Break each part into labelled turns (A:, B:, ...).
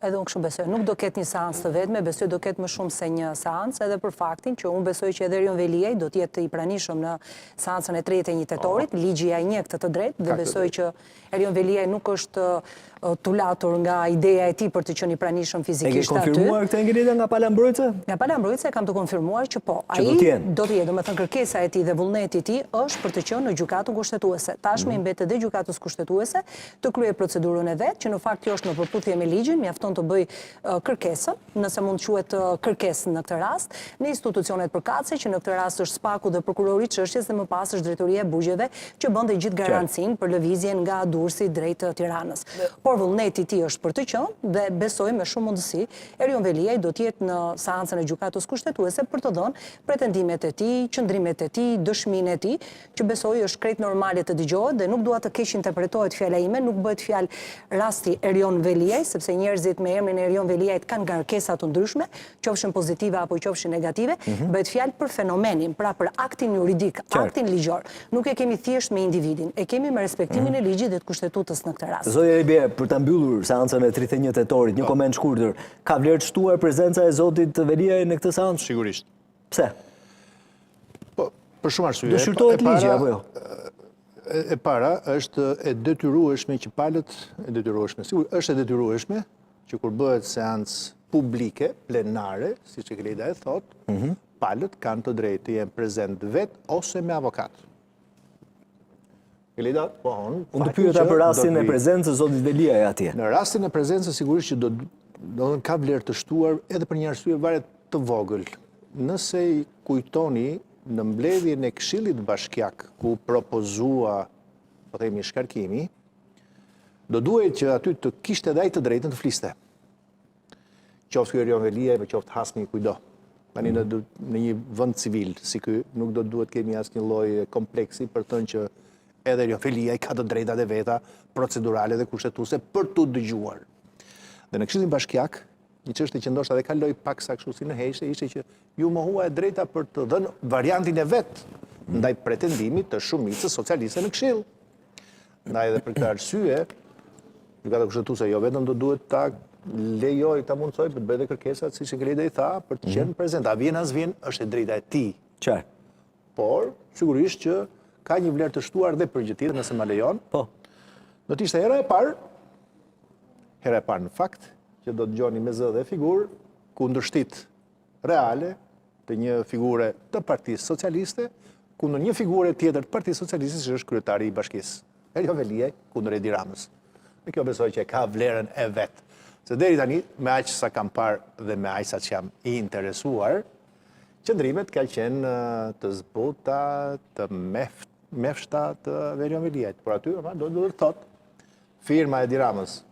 A: Edhe unë kështu besoj. Nuk do ketë një seancë të vetme, besoj do ketë më shumë se një seancë, edhe për faktin që unë besoj që edhe Erion Veliaj do t'jetë i pranishëm në seancën e 31 tetorit, ligji ja i njeh këtë të drejtë dhe besoj që Erion Veliaj nuk është tulatur nga ideja e tij për të qenë i pranishëm fizikisht aty.
B: E ke konfirmuar këtë ngritje nga Pala Mbrojtse?
A: Nga Pala Mbrojtse kam të konfirmuar që po. Ai do të jetë, domethënë kërkesa e tij dhe vullneti i tij është për të qenë në gjykatën kushtetuese. Tashmë i mbetet edhe gjykatës kushtetuese të kryejë procedurën e vet, që në fakt kjo është në përputhje me ligjin, mjafton të bëj kërkesën, nëse mund quhet kërkesë në këtë rast, në institucionet përkatëse, që në këtë rast është SPAK-u dhe prokurori i çështjes dhe më pas është drejtoria e bugjeve që bënte gjithë garancinë për lëvizjen nga Durrësi drejt Tiranës. Por vullneti i tij është për të qenë dhe besoj me shumë mundësi Erion Veliaj do të jetë në seancën e gjykatës kushtetuese për të dhënë pretendimet e tij, qëndrimet e tij, dëshminë e tij, që besoj është krejt normale të dëgjohet dhe nuk dua të keq interpretohet fjala ime, nuk bëhet fjalë rasti Erion Veliaj, sepse njerëzit me emrin Erion Veliaj kanë kërkesa të ndryshme, qofshin pozitive apo qofshin negative, bëhet fjalë për fenomenin, pra për aktin juridik, aktin ligjor. Nuk e kemi thjesht me individin, e kemi me respektimin e ligjit dhe të kushtetutës në këtë rast.
B: Zotja Libe, për ta mbyllur seancën e 31 tetorit, një koment shkurtër, ka vlerë të shtuar prezenca e zotit Veliaj në këtë seancë?
C: Sigurisht.
B: Pse?
C: Po, për shumë arsye.
B: Do shqyrtohet ligji apo jo?
C: E para është e detyrueshme që palët, është e detyrueshme që kur bëhet seancë publike, plenare, siç e Keleda e thotë, palët kanë të drejtë të jenë prezent vetë ose me avokat. Keleda, po
B: unë të pyeta për rastin e prezencës zotit Veliaj atje.
C: Në rastin e prezencës sigurisht që do ka vlerë të shtuar edhe për një arsye varet të vogël. Nëse i kujtoni në mbledhjen e Këshillit Bashkiak, ku propozua, po themi, shkarkimi, do duhet që aty të kishte edhe ai të drejtën të fliste. Qoftë Erion Veliaj, qoftë Hasmi kujdo. Tani në një vend civil si ky, nuk do duhet kemi asnjë lloj kompleksi për të thënë që edhe Erion Veliaj ka të drejtat e veta procedurale dhe kushtetuese për tu dëgjuar. Dhe në Këshillin Bashkiak, një çështje që ndoshta dhe kaloi pak sa kështu si në heshtje, ishte që ju mohua e drejta për të dhënë variantin e vet ndaj pretendimit të shumicës socialiste në Këshill. Ndaj edhe për këtë arsye, gjykata kushtetuese jo vetëm do duhet ta lejoj, ta mundsoj për të bërë kërkesat, siç Keleda i tha, për të qenë prezent. A vjen as vjen, është e drejta e tij.
B: Qartë.
C: Por, sigurisht që ka një vlerë të shtuar dhe për gjë tjetër, nëse ma lejon.
B: Po.
C: Do të ishte hera e parë në fakt, që do të gjoni me zë dhe figurë kundërshtit reale të një figure të Partisë Socialiste, kundër një figure tjetër të Partisë Socialiste që është kryetari i bashkisë. Erion Veliaj kundër Edi Ramës. Dhe kjo besoj që ka vlerën e vet. Se deri tani, me aq sa kam parë dhe me aq sa që jam i interesuar, qëndrimet ka qenë të zbuta, të mefshta të Erion Veliajt. Por aty, do të thotë, firma Edi Ramës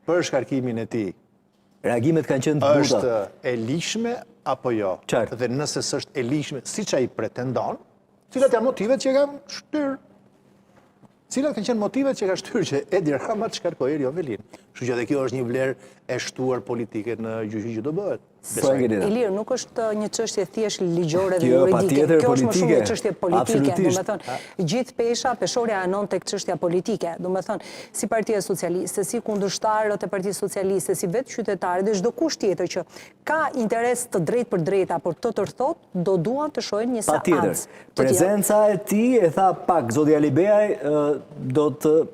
C: për shkarkimin e tij,
B: reagimet kanë qenë të buta.
C: Është e lishme apo jo?
B: Qartë.
C: Dhe nëse s'është e lishme, siç ai pretendon, cilat janë motivet që kanë shtyrë? Cilat kanë qenë motivet që ka shtyrë që Edi Rama të shkarkojë Erion Velin? Kështu që edhe kjo është një vlerë e shtuar politike në gjyqin që do bëhet.
A: Ilir, nuk është një çështje thjesht ligjore dhe juridike. Kjo është më shumë një çështje politike. Domethënë, gjithë peshorja anon tek çështja politike. Domethënë, si Partia Socialiste, si kundërshtarët e Partisë Socialiste, si vetë qytetarët dhe çdo kush tjetër që ka interes të drejtë për drejtë apo të tërthot, do duan të shohin një seancë.
B: Patjetër. Prezenca e tij, e tha pak zoti Alibeaj, do të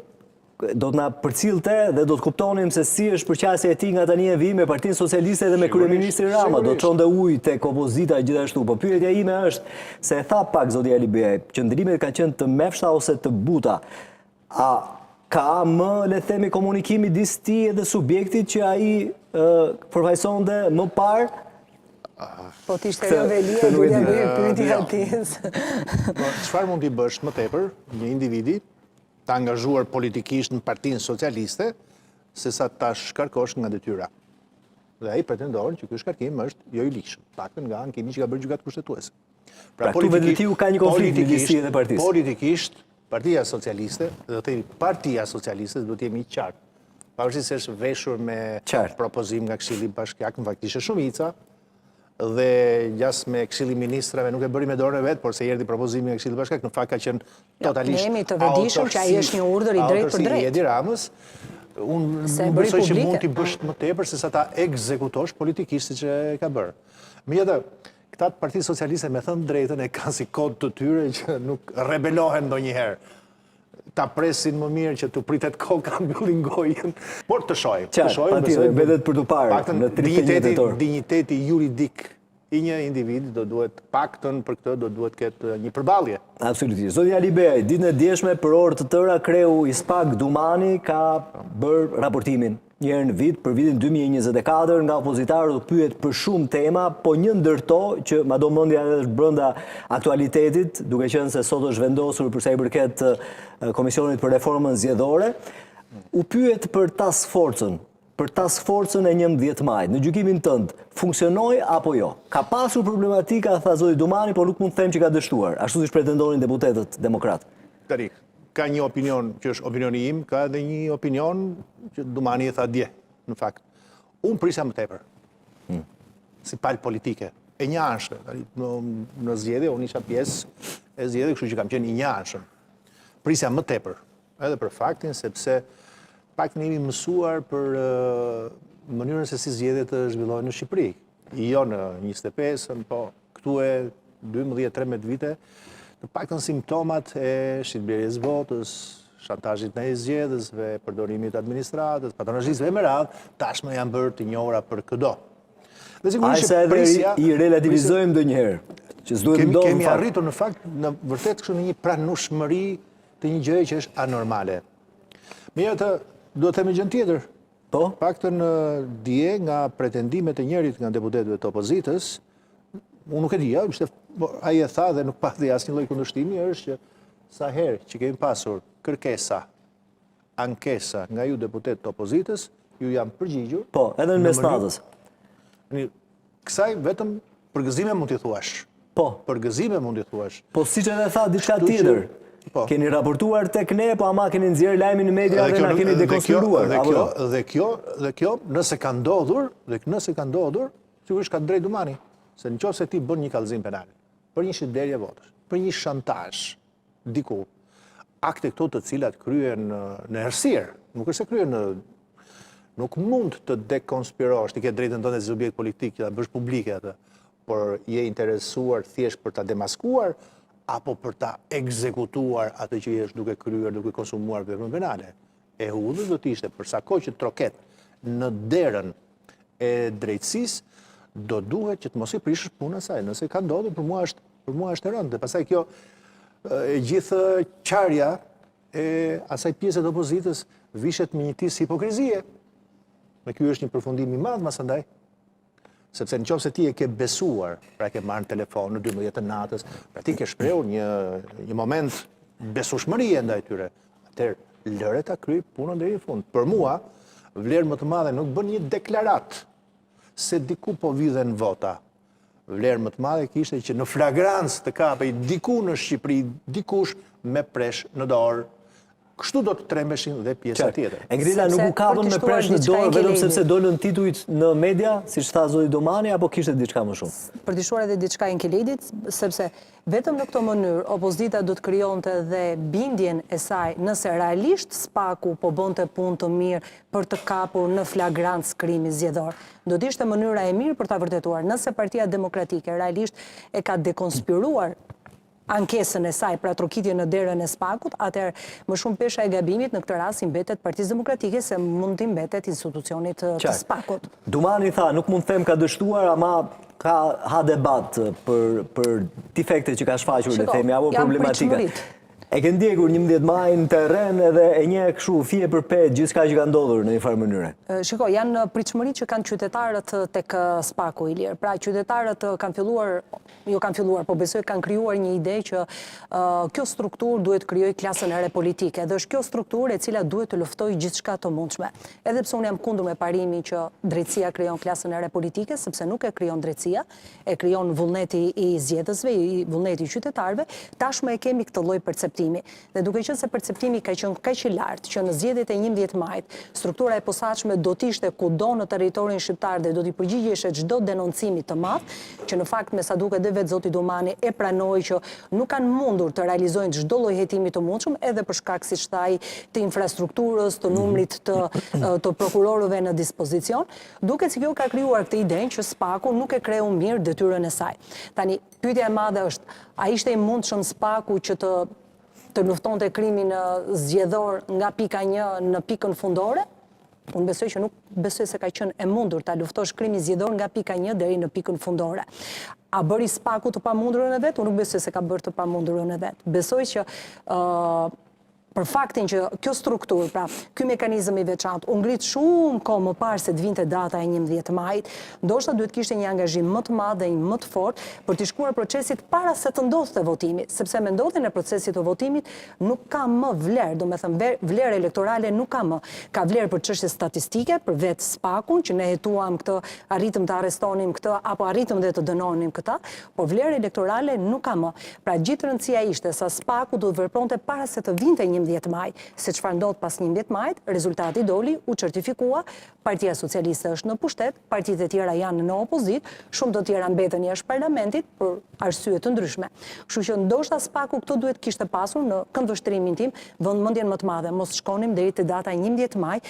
B: na përcillte dhe do të kuptonim se si është përqasja e tij nga tani e vi me Partinë Socialiste dhe me kryeministrin Rama, do të çonte ujë tek opozita gjithashtu. Po pyetja ime është se e tha pak zoti Alibeaj, qëndrimet kanë qenë të mefshta ose të buta. A ka më, le të themi, komunikimi midis tij dhe subjektit që ai përfaqësonte më parë?
A: Po t'ishte Erion Veliaj, do t'ja bëj pyetje atij.
C: Çfarë mund t'i bësh më tepër një individi të angazhuar politikisht në Partinë Socialiste, se sa ta shkarkosh nga detyra. Dhe ai pretendon që ky shkarkim është jo i lishëm, paktën nga ankimi që ka bërë gjykatë kushtetuese.
B: Pra këtu vetë ka një konflikt midis tij dhe partisë.
C: Politikisht, Partia Socialiste, dhe të themi Partia Socialiste, do të jemi qartë. Pavarësisht se është veshur me propozim nga Këshilli Bashkiak, në fakt ishte shumica, dhe gjas me Këshilli Ministrave nuk e bëri me dorën e vet, por se erdhi propozimi nga Këshilli Bashkiak, në fakt ka qenë totalisht
A: ne jemi të vëdijshëm që ai është një urdhër i drejtë për drejtë.
C: Edi Ramës, Unë besoj që mund t'i bësh më tepër se sa ta ekzekutosh politikisht si që e ka bërë. Megjithatë, këta të Partisë Socialiste me thënë drejtën e kanë si kod të tyre që nuk rebelohen ndonjëherë. Ta presin më mirë që të pritet koka mbyllin gojën, por të shojmë.
B: Qarë, bedet për të parë në 31 tetor.
C: Digniteti juridik i një individ do duhet paktën për këtë do duhet ketë një përballje.
B: Absolutisht. Zoti Ali Beaj, ditën e djeshme për orë të tëra kreu Ispak Dumani ka bërë raportimin një herë në vit për vitin 2024 nga opozitarët u pyet për shumë tema, po një ndërto që mado mendja është brenda aktualitetit, duke qenë se sot është vendosur për sa i përket Komisionit për Reformën Zgjedhore, u pyet për task forcën. Për task forcën e 11 majit. Në gjykimin tënd, funksionoi apo jo? Ka pasur problematika, tha zoti Dumani, por nuk mund të them që ka dështuar, ashtu siç pretendonin deputetët demokrat.
C: Tani, ka një opinion që është opinioni im, ka edhe një opinion që Dumani e tha dje, në fakt. Unë prisja më tepër. Si palë politike. E një anshme. Në zgjedhje, unë isha pjesë e zgjedhje, kështu që kam qenë i një anshëm. Prisja më tepër. Edhe për faktin, sepse pak në jemi mësuar për mënyrën se si zgjedhjet të zhvillohen në Shqipëri. Jo në 25, po këtu e 12-13 vite, të paktën simptomat e shitblerjes votës, shantazhit në zgjedhësve, përdorimit administratës, patronazhizmeve me radhë, tashmë janë bërë të njohura për këdo.
B: Ajsa edhe i relativizojmë ndonjëherë, që s'duhet ndodhë.
C: Kemi arritur në fakt në vërtet kështu në një pranueshmëri të një gjëje që është anormale. Megjithatë, do të themi gjën tjetër.
B: Po?
C: Paktën dje nga pretendimet e njërit nga deputetëve të opozitës, unë nuk e dija, ai e tha dhe nuk pati asnjë lloj kundërshtimi, është që sa herë që kemi pasur kërkesa, ankesa nga ju deputetë të opozitës, ju janë përgjigjur.
B: Po, edhe në mesnatës.
C: Kësaj vetëm përgëzime mund t'i thuash.
B: Po.
C: Përgëzime mund t'i thuash.
B: Po siç edhe tha diçka tjetër. Keni raportuar tek ne, po ama keni nxjerrë lajmin në media dhe na keni dekonstruar.
C: Dhe kjo, nëse ka ndodhur, sigurisht ka drejt Dumani, se nëse ti bën një kallëzim penal për një shitblerje votësh, për një shantazh diku, akte këto të cilat kryen në errësirë, nuk është se kryen nuk mund të dekonspirosh, ti ke drejtën tënde si subjekt politik që ta bësh publike atë, por je interesuar thjesht për ta demaskuar apo për ta ekzekutuar atë që është duke kryer, duke konsumuar veprën penale. E hudhës do të ishte për sa kohë që troket në derën e drejtësisë, do duhet që të mos i prishësh punën e saj. Nëse ka ndodhur, për mua është e rëndë. Pastaj kjo gjithë qarja e asaj pjesë të opozitës vishet me një tisë hipokrizie. Me ky është një përfundim i madh masandaj. Sepse në qoftë se ti e ke besuar, pra ke marrë në telefon në 12 të natës, pra ti ke shprehur një moment besueshmërie ndaj tyre, atëherë lëre ta kryej punën deri në fund. Për mua, vlerë më të madhe nuk bën një deklarat se diku po vidhen vota. Vlerë më të madhe kishte që në flagrancë të kapej diku në Shqipëri, dikush me presh në dorë. Kështu do të trembeshin dhe pjesa tjetër.
B: Engrila nuk u kapën me presh në dorë vetëm sepse dolën titujt në media, siç tha zoti Domani, apo kishte diçka më shumë?
A: Për të shuar edhe diçka Enkelidit, sepse vetëm në këtë mënyrë opozita do të krijonte dhe bindjen e saj nëse realisht Spaku po bënte punë të mirë për të kapur në flagrancë krimin zgjedhor. Do të ishte mënyra e mirë për ta vërtetuar. Nëse Partia Demokratike realisht e ka dekonspiruar ankesën e saj pra trokitje në derën e Spakut, atëherë më shumë pesha e gabimit në këtë rast i mbetet Partisë Demokratike se mund të mbetet institucionit të Spakut.
B: Dumani tha, nuk mund të them ka dështuar, ama ha debat për defektet që ka shfaqur, le themi, apo problematika. E ke ndjekur 11 maj në terren edhe e një kështu fije për pet gjithçka që ka ndodhur në një farë mënyre.
A: Shiko, janë pritshmëri që kanë qytetarët tek Spaku Ilir. Pra qytetarët kanë filluar, po besoj kanë krijuar një ide që kjo strukturë duhet krijojë klasën e re politike dhe është kjo strukturë e cila duhet të luftojë gjithçka të mundshme. Edhe pse unë jam kundër me parimin që drejtësia krijon klasën e re politike, sepse nuk e krijon drejtësia, e krijon vullneti i zgjedhësve, i vullneti i qytetarëve, tashmë e kemi këtë lloj perceptimi. perceptimi. Dhe duke qenë se perceptimi ka qenë kaq i lartë që në zgjedhjet e 11 majit, struktura e posaçme do të ishte kudo në territorin shqiptar dhe do t'i përgjigjeshte çdo denoncimi të madh, që në fakt me sa duket dhe vetë zoti Domani e pranoi që nuk kanë mundur të realizojnë çdo lloj hetimi të mundshëm edhe për shkak siç thaj të infrastrukturës, të numrit të prokurorëve në dispozicion, duket si kjo ka krijuar këtë idenë që SPAK-u nuk e kreu mirë detyrën e saj. Tani, pyetja e madhe është, a ishte i mundshëm SPAK-u që të luftonte krimin zgjedhor nga pika 1 në pikën fundore? Unë besoj që nuk besoj se ka qenë e mundur ta luftosh krimin zgjedhor nga pika 1 deri në pikën fundore. A bëri SPAK-u të pamundurën e vet? Unë nuk besoj se ka bërë të pamundurën e vet. Besoj që për faktin që kjo strukturë, pra, ky mekanizëm i veçantë, u ngrit shumë kohë më parë se të vinte data e 11 majit, ndoshta duhet kishte një angazhim më të madh dhe një më të fortë për të shkuar procesit para se të ndodhte votimi, sepse me ndodhjen e procesit të votimit nuk ka më vlerë, domethënë vlerë elektorale nuk ka më. Ka vlerë për çështje statistike, për vetë SPAK-un që ne hetuam këtë, arritëm të arrestonim këtë apo arritëm dhe të dënonim këtë, por vlerë elektorale nuk ka më. Pra gjithë rëndësia ishte sa SPAK-u duhet vepronte para se të vinte 11 maj, se çfarë ndodh pas 11 majit, rezultati doli, u certifikua, Partia Socialiste është në pushtet, partitë e tjera janë në opozit, shumë të tjera mbeten jashtë parlamentit për arsye të ndryshme. Kështu që ndoshta SPAK-u këto duhet kishte pasur në këndvështrimin tim, vëmendjen më të madhe, mos shkonim deri te data 11 maj,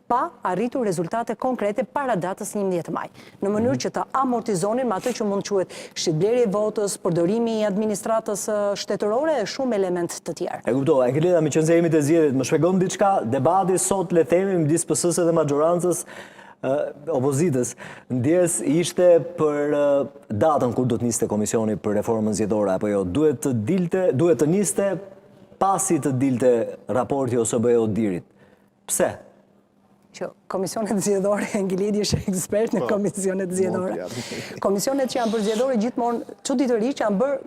A: pa arritur rezultate konkrete para datës 11 maj, në mënyrë që të amortizonin me atë që mund quhet shitblerje votës, përdorimi i administratës shtetërore e shumë element të tjerë.
B: E kuptova, e Kelida, me qenë se jemi të zgjedhjet, më shpjegon diçka, debati sot le themi midis PS-së dhe majorancës opozitës, ndjes ishte për datën kur do të niste komisioni për reformën zgjedhore apo jo, duhet të niste pasi të dilte raporti OSBE-Odirit. Pse?
A: Që komisionet zgjedhore, Ngilidi është ekspert në komisionet zgjedhore. Komisionet që janë bërë zgjedhore gjithmonë çuditërisht janë bërë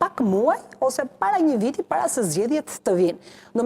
A: pak muaj ose para një viti para se zgjedhjet të vinë.